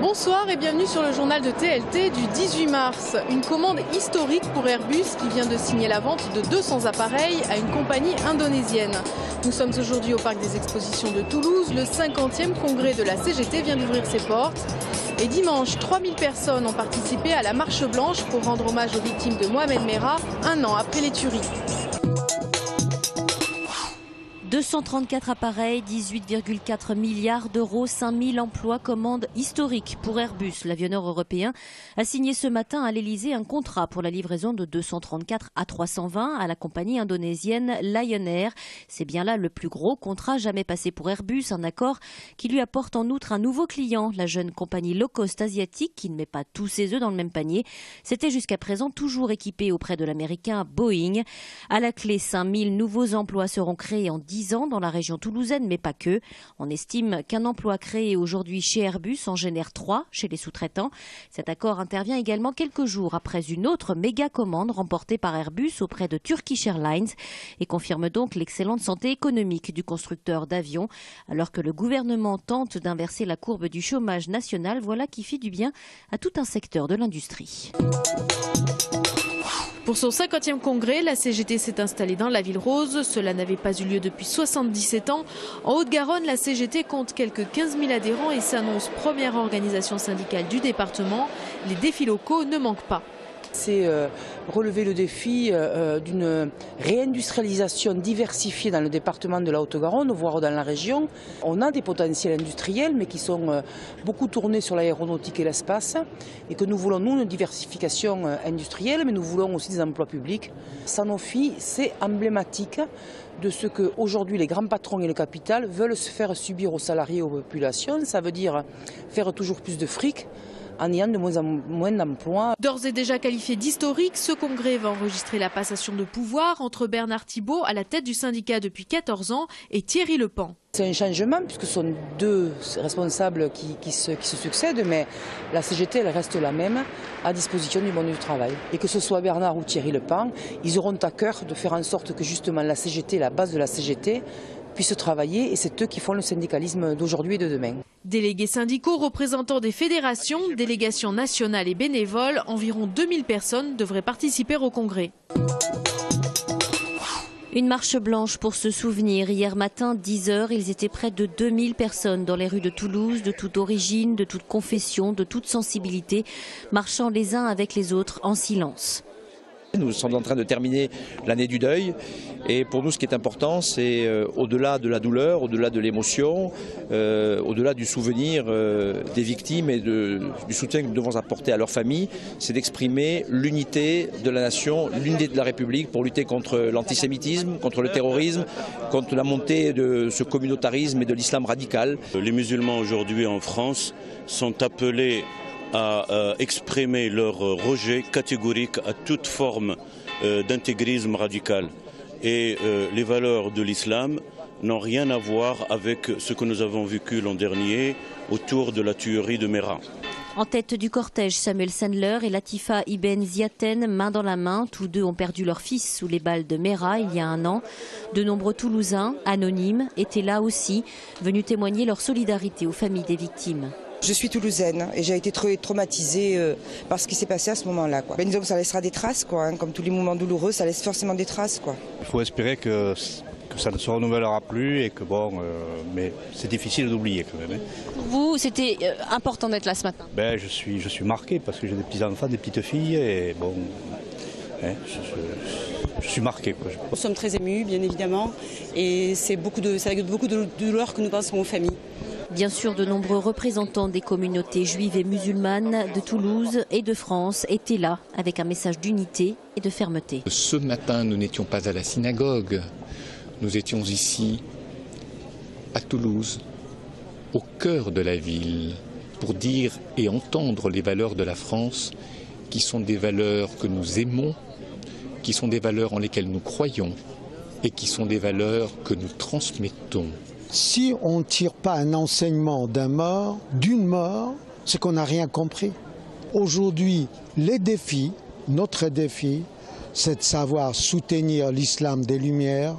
Bonsoir et bienvenue sur le journal de TLT du 18 mars. Une commande historique pour Airbus qui vient de signer la vente de 200 appareils à une compagnie indonésienne. Nous sommes aujourd'hui au parc des expositions de Toulouse. Le 50e congrès de la CGT vient d'ouvrir ses portes. Et dimanche, 3000 personnes ont participé à la marche blanche pour rendre hommage aux victimes de Mohamed Merah, un an après les tueries. 234 appareils, 18,4 milliards d'euros, 5000 emplois, commande historique pour Airbus. L'avionneur européen a signé ce matin à l'Elysée un contrat pour la livraison de 234 A320 à la compagnie indonésienne Lion Air. C'est bien là le plus gros contrat jamais passé pour Airbus, un accord qui lui apporte en outre un nouveau client, la jeune compagnie low-cost asiatique qui ne met pas tous ses œufs dans le même panier. C'était jusqu'à présent toujours équipé auprès de l'américain Boeing. À la clé, 5000 nouveaux emplois seront créés en 10 ans dans la région toulousaine, mais pas que. On estime qu'un emploi créé aujourd'hui chez Airbus en génère 3 chez les sous-traitants. Cet accord intervient également quelques jours après une autre méga commande remportée par Airbus auprès de Turkish Airlines et confirme donc l'excellente santé économique du constructeur d'avions. Alors que le gouvernement tente d'inverser la courbe du chômage national, voilà qui fait du bien à tout un secteur de l'industrie. Pour son 50e congrès, la CGT s'est installée dans la Ville Rose. Cela n'avait pas eu lieu depuis 77 ans. En Haute-Garonne, la CGT compte quelques 15 000 adhérents et s'annonce première organisation syndicale du département. Les défis locaux ne manquent pas. C'est relever le défi d'une réindustrialisation diversifiée dans le département de la Haute-Garonne, voire dans la région. On a des potentiels industriels, mais qui sont beaucoup tournés sur l'aéronautique et l'espace, et que nous voulons, nous, une diversification industrielle, mais nous voulons aussi des emplois publics. Sanofi, c'est emblématique de ce qu'aujourd'hui les grands patrons et le capital veulent se faire subir aux salariés et aux populations. Ça veut dire faire toujours plus de fric, en ayant de moins en moins d'emplois. D'ores et déjà qualifié d'historique, ce congrès va enregistrer la passation de pouvoir entre Bernard Thibault, à la tête du syndicat depuis 14 ans, et Thierry Lepan. C'est un changement puisque ce sont deux responsables qui se succèdent, mais la CGT elle reste la même à disposition du monde du travail. Et que ce soit Bernard ou Thierry Lepan, ils auront à cœur de faire en sorte que justement la CGT, la base de la CGT, puissent travailler, et c'est eux qui font le syndicalisme d'aujourd'hui et de demain. Délégués syndicaux, représentants des fédérations, délégations nationales et bénévoles, environ 2000 personnes devraient participer au congrès. Une marche blanche pour se souvenir. Hier matin, 10 h, ils étaient près de 2000 personnes dans les rues de Toulouse, de toute origine, de toute confession, de toute sensibilité, marchant les uns avec les autres en silence. Nous sommes en train de terminer l'année du deuil et pour nous ce qui est important c'est au-delà de la douleur, au-delà de l'émotion, au-delà du souvenir des victimes et du soutien que nous devons apporter à leurs familles, c'est d'exprimer l'unité de la nation, l'unité de la République pour lutter contre l'antisémitisme, contre le terrorisme, contre la montée de ce communautarisme et de l'islam radical. Les musulmans aujourd'hui en France sont appelés à exprimer leur rejet catégorique à toute forme d'intégrisme radical. Et les valeurs de l'islam n'ont rien à voir avec ce que nous avons vécu l'an dernier autour de la tuerie de Merah. En tête du cortège, Samuel Sandler et Latifa Ibn Ziaten, main dans la main. Tous deux ont perdu leur fils sous les balles de Merah il y a un an. De nombreux Toulousains, anonymes, étaient là aussi, venus témoigner leur solidarité aux familles des victimes. Je suis toulousaine et j'ai été traumatisée par ce qui s'est passé à ce moment-là. Disons que ça laissera des traces, comme tous les moments douloureux, ça laisse forcément des traces. Il faut espérer que ça ne se renouvellera plus et que mais c'est difficile d'oublier quand même. Pour vous, c'était important d'être là ce matin? Je suis marqué parce que j'ai des petits-enfants, des petites filles et je suis marqué. Nous sommes très émus, bien évidemment, et c'est avec beaucoup de douleur que nous pensons aux familles. Bien sûr, de nombreux représentants des communautés juives et musulmanes de Toulouse et de France étaient là avec un message d'unité et de fermeté. Ce matin, nous n'étions pas à la synagogue, nous étions ici à Toulouse, au cœur de la ville, pour dire et entendre les valeurs de la France, qui sont des valeurs que nous aimons, qui sont des valeurs en lesquelles nous croyons et qui sont des valeurs que nous transmettons. Si on ne tire pas un enseignement d'une mort, c'est qu'on n'a rien compris. Aujourd'hui, notre défi, c'est de savoir soutenir l'islam des Lumières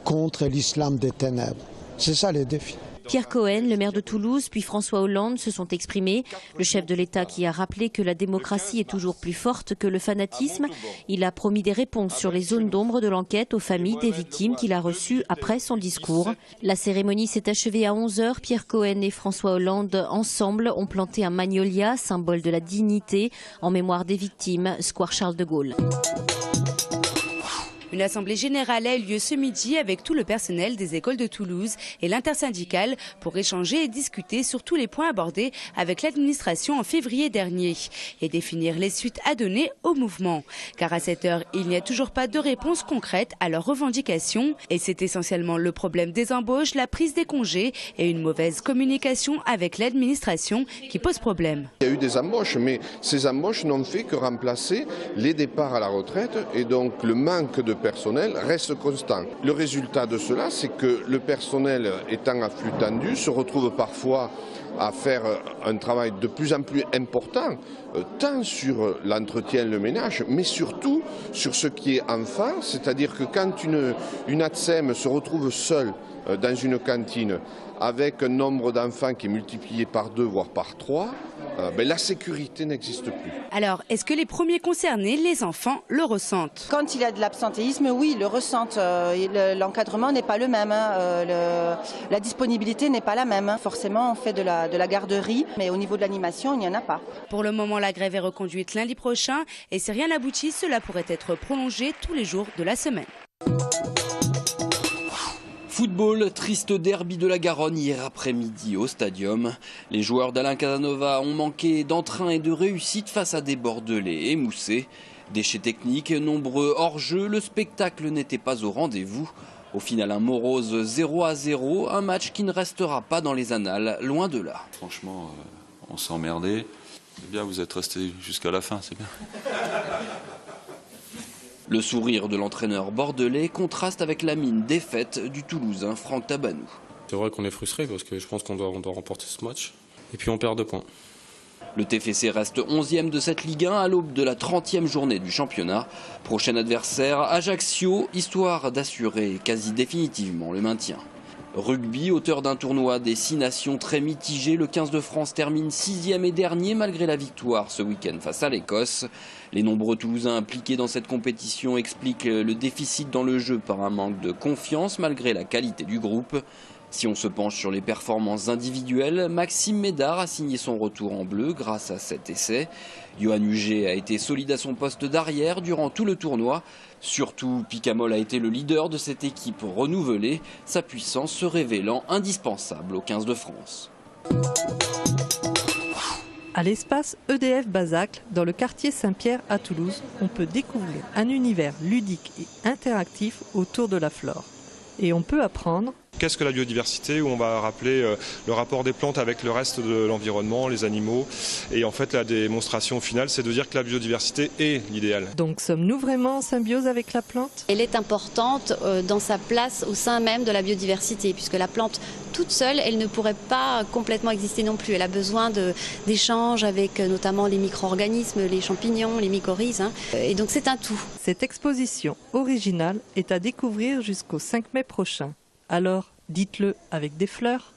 contre l'islam des ténèbres. C'est ça les défis. Pierre Cohen, le maire de Toulouse, puis François Hollande se sont exprimés. Le chef de l'État qui a rappelé que la démocratie est toujours plus forte que le fanatisme. Il a promis des réponses sur les zones d'ombre de l'enquête aux familles des victimes qu'il a reçues après son discours. La cérémonie s'est achevée à 11h. Pierre Cohen et François Hollande, ensemble, ont planté un magnolia, symbole de la dignité, en mémoire des victimes, square Charles de Gaulle. Une assemblée générale a eu lieu ce midi avec tout le personnel des écoles de Toulouse et l'intersyndicale pour échanger et discuter sur tous les points abordés avec l'administration en février dernier et définir les suites à donner au mouvement. Car à cette heure, il n'y a toujours pas de réponse concrète à leurs revendications et c'est essentiellement le problème des embauches, la prise des congés et une mauvaise communication avec l'administration qui pose problème. Il y a eu des embauches, mais ces embauches n'ont fait que remplacer les départs à la retraite et donc le manque de personnel reste constant. Le résultat de cela, c'est que le personnel étant à flux tendu se retrouve parfois à faire un travail de plus en plus important, tant sur l'entretien, le ménage, mais surtout sur ce qui est enfant, c'est-à-dire que quand une ATSEM se retrouve seule dans une cantine avec un nombre d'enfants qui est multiplié par 2 voire par 3, la sécurité n'existe plus. Alors, est-ce que les premiers concernés, les enfants, le ressentent? Quand il y a de l'absentéisme, oui, ils le ressentent. L'encadrement n'est pas le même, la disponibilité n'est pas la même. Forcément, on fait de la garderie, mais au niveau de l'animation, il n'y en a pas. Pour le moment, la grève est reconduite lundi prochain et si rien n'aboutit, cela pourrait être prolongé tous les jours de la semaine. Football, triste derby de la Garonne hier après-midi au Stadium. Les joueurs d'Alain Casanova ont manqué d'entrain et de réussite face à des Bordelais émoussés. Déchets techniques, nombreux hors-jeu, le spectacle n'était pas au rendez-vous. Au final, un morose 0-0, un match qui ne restera pas dans les annales, loin de là. Franchement, on s'est emmerdé. C'est bien, vous êtes resté jusqu'à la fin, c'est bien. Le sourire de l'entraîneur bordelais contraste avec la mine défaite du Toulousain Franck Tabanou. C'est vrai qu'on est frustré parce que je pense qu'on doit remporter ce match. Et puis on perd 2 points. Le TFC reste 11e de cette Ligue 1 à l'aube de la 30e journée du championnat. Prochain adversaire, Ajaccio, histoire d'assurer quasi définitivement le maintien. Rugby, auteur d'un tournoi des 6 nations très mitigé, le 15 de France termine 6e et dernier malgré la victoire ce week-end face à l'Écosse. Les nombreux Toulousains impliqués dans cette compétition expliquent le déficit dans le jeu par un manque de confiance malgré la qualité du groupe. Si on se penche sur les performances individuelles, Maxime Médard a signé son retour en bleu grâce à cet essai. Johan Huget a été solide à son poste d'arrière durant tout le tournoi. Surtout, Picamol a été le leader de cette équipe renouvelée, sa puissance se révélant indispensable au 15 de France. À l'espace EDF Bazacle, dans le quartier Saint-Pierre à Toulouse, on peut découvrir un univers ludique et interactif autour de la flore. Et on peut apprendre Qu'est-ce que la biodiversité, où on va rappeler le rapport des plantes avec le reste de l'environnement, les animaux. Et en fait, la démonstration finale, c'est de dire que la biodiversité est l'idéal. Donc sommes-nous vraiment en symbiose avec la plante? Elle est importante dans sa place au sein même de la biodiversité, puisque la plante toute seule, elle ne pourrait pas complètement exister non plus. Elle a besoin d'échanges avec notamment les micro-organismes, les champignons, les mycorhizes. Et donc c'est un tout. Cette exposition originale est à découvrir jusqu'au 5 mai prochain. Alors, dites-le avec des fleurs.